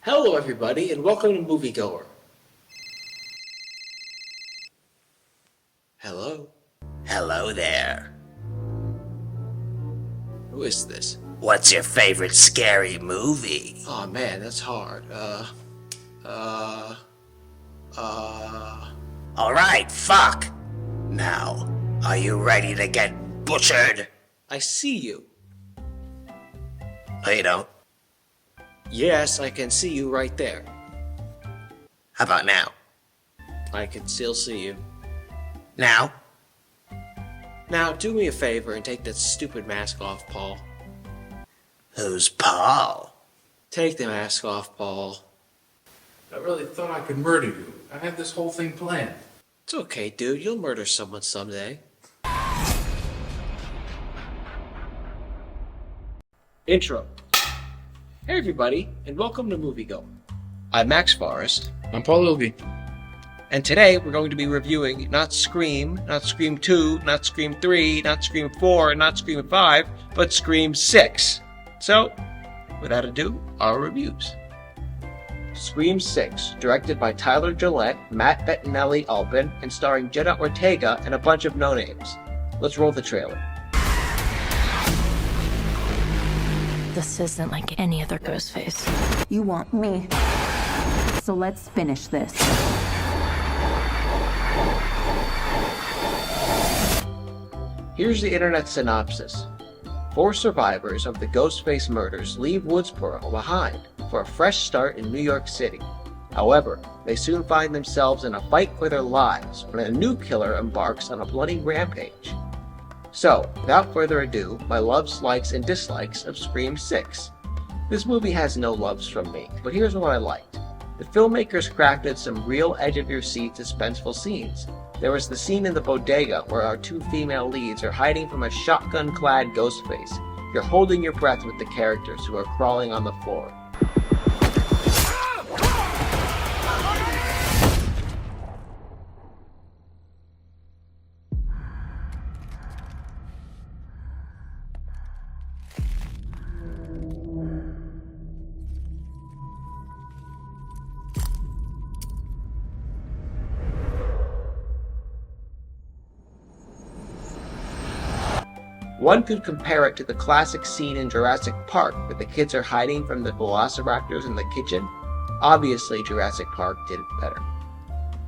Hello everybody and welcome to Moviegoer. Hello? Hello there. Who is this? What's your favorite scary movie? Oh man, that's hard. Alright, fuck! Now, are you ready to get butchered? I see you. No, you don't. Yes, I can see you right there. How about now? I can still see you. Now? Now, do me a favor and take that stupid mask off, Paul. Who's Paul? Take the mask off, Paul. I really thought I could murder you. I had this whole thing planned. It's okay, dude. You'll murder someone someday. Intro. Hey everybody, and welcome to Moviegoer. I'm Max Forrest, I'm Paul Ilgi. and today we're going to be reviewing not Scream, not Scream 2, not Scream 3, not Scream 4, not Scream 5, but Scream 6. So, without ado, our reviews. Scream 6, directed by Tyler Gillette, Matt Bettinelli-Alpin, and starring Jenna Ortega and a bunch of no-names. Let's roll the trailer. This isn't like any other ghost face. You want me. So let's finish this. Here's the internet synopsis. 4 survivors of the Ghostface murders leave Woodsboro behind for a fresh start in New York City. However, they soon find themselves in a fight for their lives when a new killer embarks on a bloody rampage. So, without further ado, my loves, likes, and dislikes of Scream 6. This movie has no loves from me, but here's what I liked. The filmmakers crafted some real edge-of-your-seat suspenseful scenes. There was the scene in the bodega where our 2 female leads are hiding from a shotgun-clad Ghostface. You're holding your breath with the characters who are crawling on the floor. One could compare it to the classic scene in Jurassic Park where the kids are hiding from the velociraptors in the kitchen. Obviously, Jurassic Park did it better.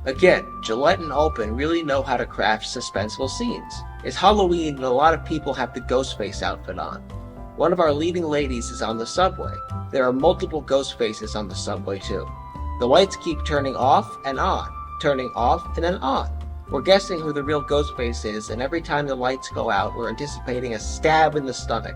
Again, Gillette and Alpin really know how to craft suspenseful scenes. It's Halloween and a lot of people have the Ghostface outfit on. One of our leading ladies is on the subway. There are multiple Ghostfaces on the subway too. The lights keep turning off and on, turning off and then on. We're guessing who the real Ghostface is, and every time the lights go out, we're anticipating a stab in the stomach.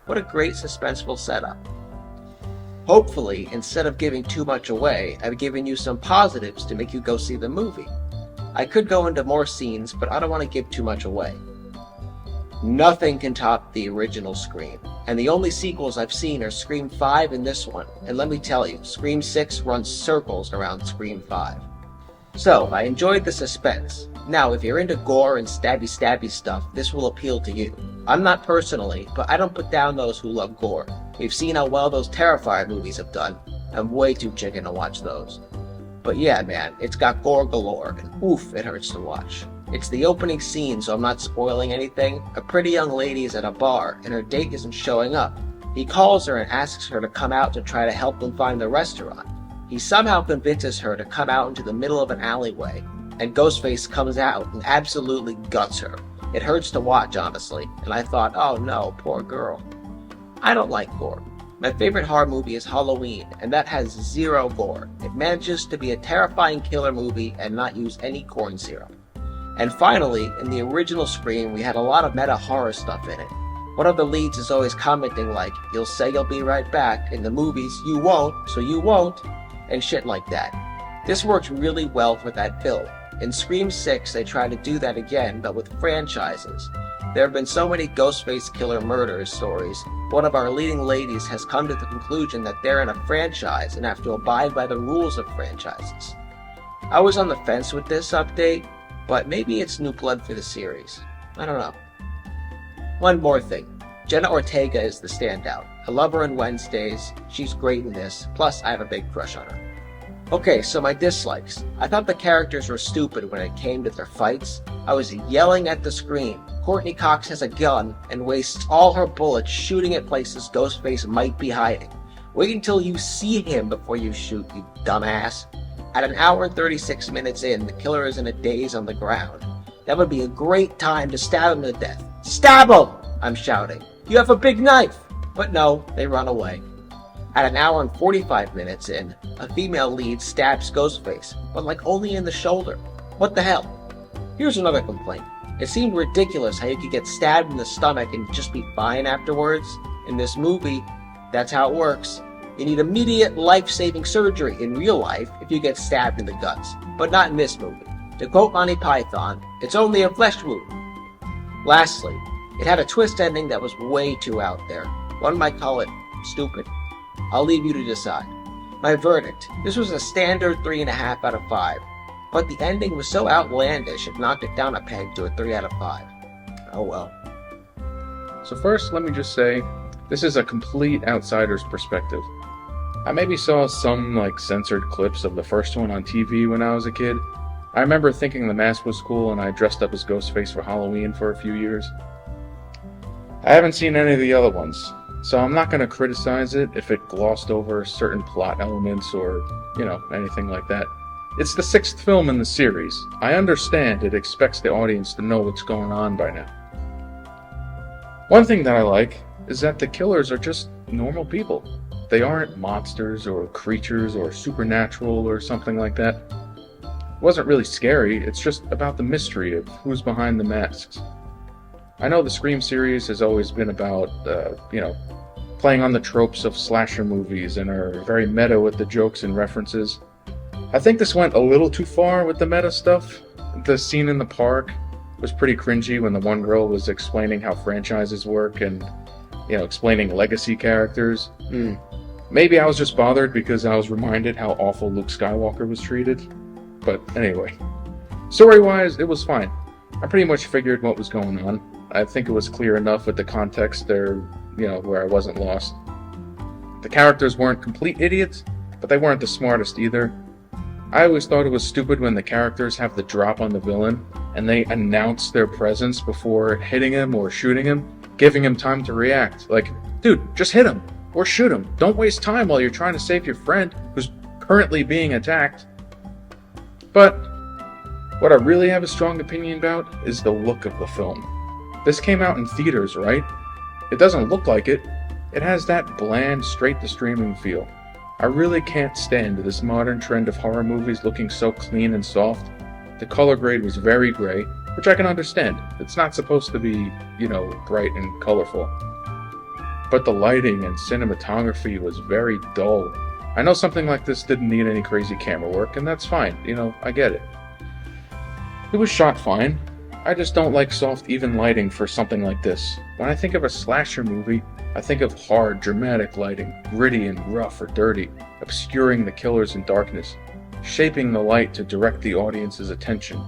What a great suspenseful setup. Hopefully, instead of giving too much away, I've given you some positives to make you go see the movie. I could go into more scenes, but I don't want to give too much away. Nothing can top the original Scream, and the only sequels I've seen are Scream 5 and this one, and let me tell you, Scream 6 runs circles around Scream 5. So, I enjoyed the suspense. Now, if you're into gore and stabby stuff, this will appeal to you. I'm not personally, but I don't put down those who love gore. We've seen how well those Terrifier movies have done. I'm way too chicken to watch those. But yeah, man, it's got gore galore, and oof, it hurts to watch. It's the opening scene, so I'm not spoiling anything. A pretty young lady is at a bar, and her date isn't showing up. He calls her and asks her to come out to try to help them find the restaurant. He somehow convinces her to come out into the middle of an alleyway, and Ghostface comes out and absolutely guts her. It hurts to watch, honestly, and I thought, oh no, poor girl. I don't like gore. My favorite horror movie is Halloween, and that has zero gore. It manages to be a terrifying killer movie and not use any corn syrup. And finally, in the original Scream, we had a lot of meta horror stuff in it. One of the leads is always commenting like, you'll say you'll be right back. In the movies, you won't, so you won't, and shit like that. This works really well for that film. In Scream 6, they try to do that again, but with franchises. There have been so many Ghostface killer murders stories, one of our leading ladies has come to the conclusion that they're in a franchise and have to abide by the rules of franchises. I was on the fence with this update, but maybe it's new blood for the series. I don't know. One more thing. Jenna Ortega is the standout. I love her in Wednesdays, she's great in this, plus I have a big crush on her. Okay, so my dislikes. I thought the characters were stupid when it came to their fights. I was yelling at the screen. Courtney Cox has a gun and wastes all her bullets shooting at places Ghostface might be hiding. Wait until you see him before you shoot, you dumbass. At an hour and 36 minutes in, the killer is in a daze on the ground. That would be a great time to stab him to death. Stab him! I'm shouting. You have a big knife! But no, they run away. At an hour and 45 minutes in, a female lead stabs Ghostface, but like only in the shoulder. What the hell? Here's another complaint. It seemed ridiculous how you could get stabbed in the stomach and just be fine afterwards. In this movie, that's how it works. You need immediate life-saving surgery in real life if you get stabbed in the guts, but not in this movie. To quote Monty Python, it's only a flesh wound. Lastly, it had a twist ending that was way too out there. One might call it stupid. I'll leave you to decide. My verdict, this was a standard 3.5 out of 5, but the ending was so outlandish it knocked it down a peg to a 3 out of 5. Oh well. So first, let me just say, this is a complete outsider's perspective. I maybe saw some censored clips of the first one on TV when I was a kid. I remember thinking the mask was cool and I dressed up as Ghostface for Halloween for a few years. I haven't seen any of the other ones, so I'm not going to criticize it if it glossed over certain plot elements or, anything like that. It's the 6th film in the series. I understand it expects the audience to know what's going on by now. One thing that I like is that the killers are just normal people. They aren't monsters or creatures or supernatural or something like that. It wasn't really scary, it's just about the mystery of who's behind the masks. I know the Scream series has always been about, playing on the tropes of slasher movies and are very meta with the jokes and references. I think this went a little too far with the meta stuff. The scene in the park was pretty cringy when the one girl was explaining how franchises work and, explaining legacy characters. Maybe I was just bothered because I was reminded how awful Luke Skywalker was treated. But anyway, story-wise, it was fine. I pretty much figured what was going on. I think it was clear enough with the context there, where I wasn't lost. The characters weren't complete idiots, but they weren't the smartest either. I always thought it was stupid when the characters have the drop on the villain, and they announce their presence before hitting him or shooting him, giving him time to react. Like, dude, just hit him, or shoot him. Don't waste time while you're trying to save your friend who's currently being attacked. But what I really have a strong opinion about is the look of the film. This came out in theaters, right? It doesn't look like it. It has that bland, straight-to-streaming feel. I really can't stand this modern trend of horror movies looking so clean and soft. The color grade was very gray, which I can understand. It's not supposed to be, bright and colorful. But the lighting and cinematography was very dull. I know something like this didn't need any crazy camera work, and that's fine. I get it. It was shot fine. I just don't like soft, even lighting for something like this. When I think of a slasher movie, I think of hard, dramatic lighting, gritty and rough or dirty, obscuring the killers in darkness, shaping the light to direct the audience's attention.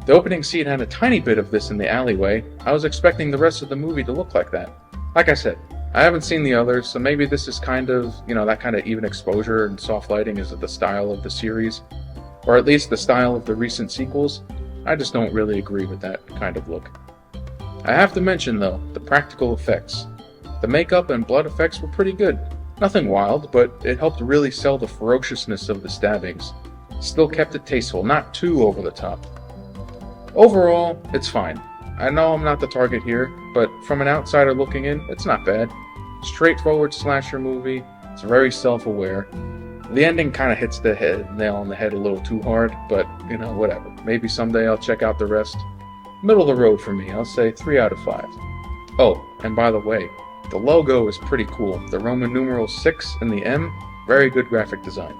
The opening scene had a tiny bit of this in the alleyway. I was expecting the rest of the movie to look like that. Like I said, I haven't seen the others, so maybe this is kind of, that kind of even exposure and soft lighting is the style of the series, or at least the style of the recent sequels. I just don't really agree with that kind of look. I have to mention, though, the practical effects. The makeup and blood effects were pretty good. Nothing wild, but it helped really sell the ferociousness of the stabbings. Still kept it tasteful, not too over the top. Overall, it's fine. I know I'm not the target here, but from an outsider looking in, it's not bad. Straightforward slasher movie, it's very self-aware. The ending kind of hits the nail on the head a little too hard, but, whatever. Maybe someday I'll check out the rest. Middle of the road for me, I'll say 3 out of 5. Oh, and by the way, the logo is pretty cool. The Roman numeral 6 and the M, very good graphic design.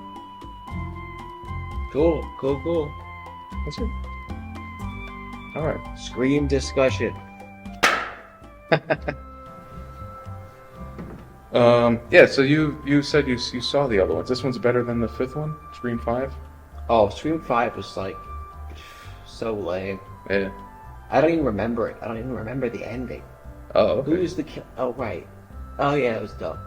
Cool. That's it. All right. Scream discussion. Yeah. So you said you saw the other ones. This one's better than the fifth one, Scream 5. Oh, Scream 5 was like so lame. Yeah. I don't even remember it. I don't even remember the ending. Oh, okay. Who was the kill? Oh, right. Oh, yeah, it was dumb.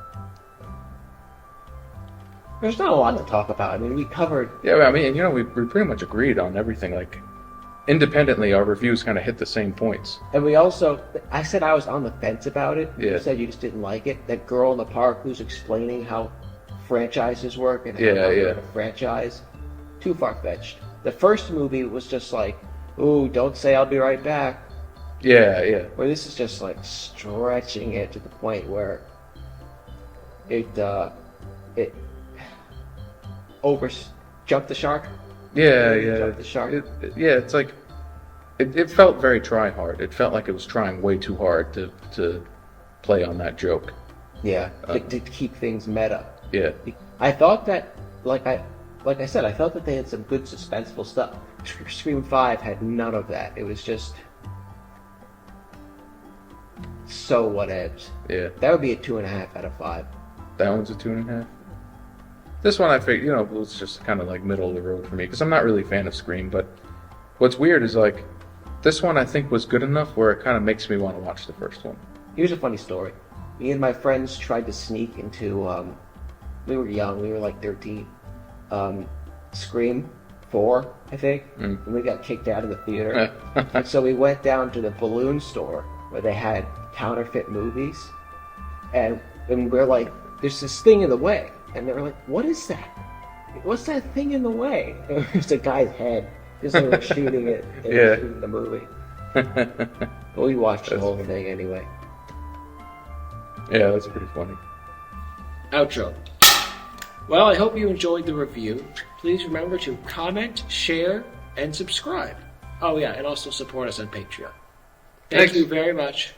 There's not a lot to talk about. I mean, we covered. Yeah, I mean, we pretty much agreed on everything. Like, independently, our reviews kind of hit the same points. And we also. I said I was on the fence about it. Yeah. You said you just didn't like it. That girl in the park who's explaining how franchises work and how Yeah. a franchise. Too far-fetched. The first movie was just like, ooh, don't say I'll be right back. Yeah. Where this is just like stretching it to the point where it jumped the shark. Yeah. Jumped the shark. It's like it felt very try hard. It felt like it was trying way too hard to play on that joke. Yeah, to keep things meta. Yeah. I thought that, like I said, I thought that they had some good suspenseful stuff. Scream 5 had none of that. It was just so whatevs. Yeah. That would be a 2.5 out of 5. That one's a 2.5. This one I figured, it was just kind of like middle of the road for me because I'm not really a fan of Scream. But what's weird is like this one I think was good enough where it kind of makes me want to watch the first one. Here's a funny story. Me and my friends tried to sneak into. We were young. We were like 13. Scream 4, I think, and we got kicked out of the theater. And so we went down to the balloon store where they had counterfeit movies, and we're like, "There's this thing in the way," and they were like, "What is that? What's that thing in the way?" It was a guy's head because they were shooting it. They were shooting the movie. But we watched the whole thing anyway. Yeah, that's pretty funny. Outro. Well, I hope you enjoyed the review. Please remember to comment, share, and subscribe. Oh yeah, and also support us on Patreon. Thank you very much.